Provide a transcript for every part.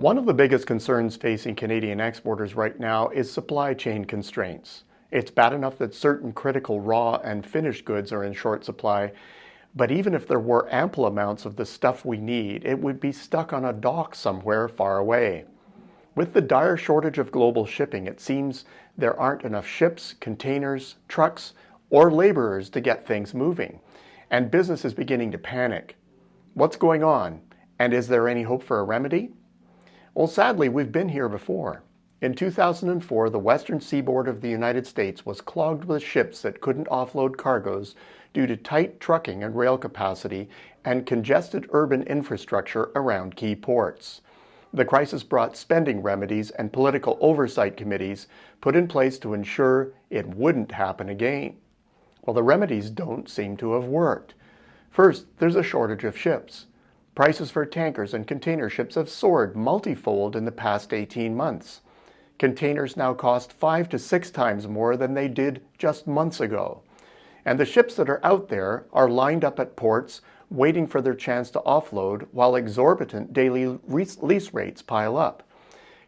One of the biggest concerns facing Canadian exporters right now is supply chain constraints. It's bad enough that certain critical raw and finished goods are in short supply, but even if there were ample amounts of the stuff we need, it would be stuck on a dock somewhere far away. With the dire shortage of global shipping, it seems there aren't enough ships, containers, trucks, or laborers to get things moving, and business is beginning to panic. What's going on, and is there any hope for a remedy? Well, sadly, we've been here before. In 2004, the western seaboard of the United States was clogged with ships that couldn't offload cargoes due to tight trucking and rail capacity and congested urban infrastructure around key ports. The crisis brought spending remedies and political oversight committees put in place to ensure it wouldn't happen again. Well, the remedies don't seem to have worked. First, there's a shortage of ships. Prices for tankers and container ships have soared multifold in the past 18 months. Containers now cost 5 to 6 times more than they did just months ago. And the ships that are out there are lined up at ports waiting for their chance to offload while exorbitant daily lease rates pile up.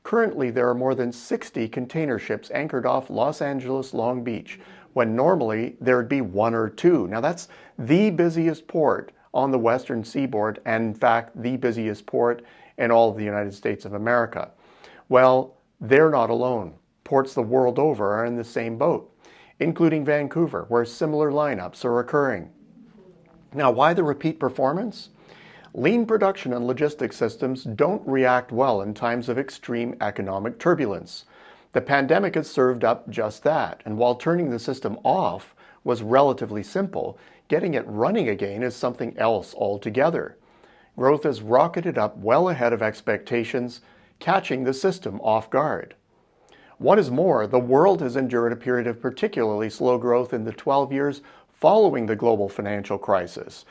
Currently, there are more than 60 container ships anchored off Los Angeles Long Beach, when normally there'd be 1 or 2. Now that's the busiest port on the western seaboard, and in fact, the busiest port in all of the United States of America. Well, they're not alone. Ports the world over are in the same boat, including Vancouver, where similar lineups are occurring. Now, why the repeat performance? Lean production and logistics systems don't react well in times of extreme economic turbulence. The pandemic has served up just that, and while turning the system off was relatively simple, getting it running again is something else altogether. Growth has rocketed up well ahead of expectations, catching the system off guard. What is more, the world has endured a period of particularly slow growth in the 12 years following the global financial crisis.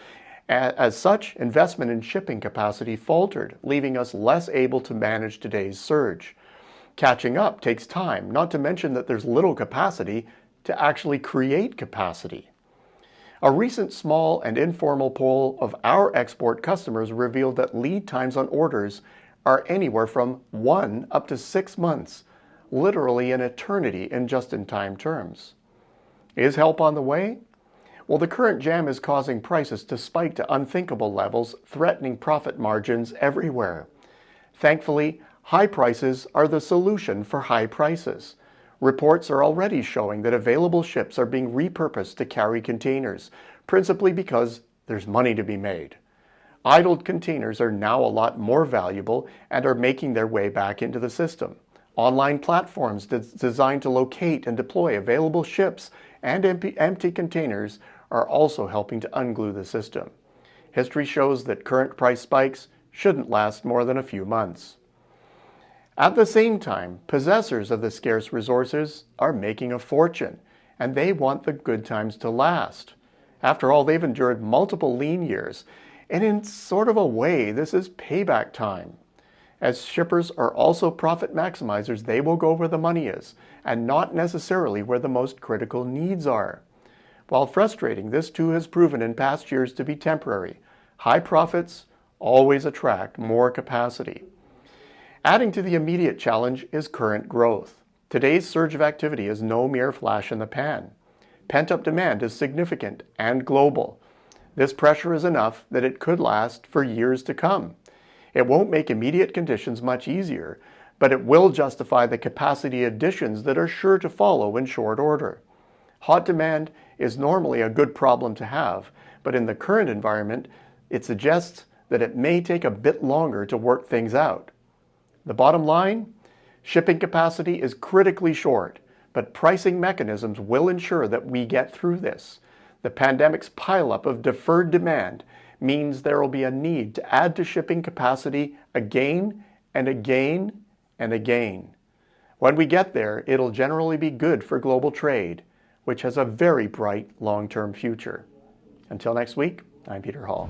As such, investment in shipping capacity faltered, leaving us less able to manage today's surge. Catching up takes time, not to mention that there's little capacity to actually create capacity. A recent small and informal poll of our export customers revealed that lead times on orders are anywhere from 1 up to 6 months, literally an eternity in just-in-time terms. Is help on the way? Well, the current jam is causing prices to spike to unthinkable levels, threatening profit margins everywhere. Thankfully, high prices are the solution for high prices. Reports are already showing that available ships are being repurposed to carry containers, principally because there's money to be made. Idled containers are now a lot more valuable and are making their way back into the system. Online platforms designed to locate and deploy available ships and empty containers are also helping to unglue the system. History shows that current price spikes shouldn't last more than a few months. At the same time, possessors of the scarce resources are making a fortune, and they want the good times to last. After all, they've endured multiple lean years, and in sort of a way, this is payback time. As shippers are also profit maximizers, they will go where the money is, and not necessarily where the most critical needs are. While frustrating, this too has proven in past years to be temporary. High profits always attract more capacity. Adding to the immediate challenge is current growth. Today's surge of activity is no mere flash in the pan. Pent-up demand is significant and global. This pressure is enough that it could last for years to come. It won't make immediate conditions much easier, but it will justify the capacity additions that are sure to follow in short order. Hot demand is normally a good problem to have, but in the current environment, it suggests that it may take a bit longer to work things out. The bottom line? Shipping capacity is critically short, but pricing mechanisms will ensure that we get through this. The pandemic's pileup of deferred demand means there will be a need to add to shipping capacity again and again and again. When we get there, it'll generally be good for global trade, which has a very bright long-term future. Until next week, I'm Peter Hall.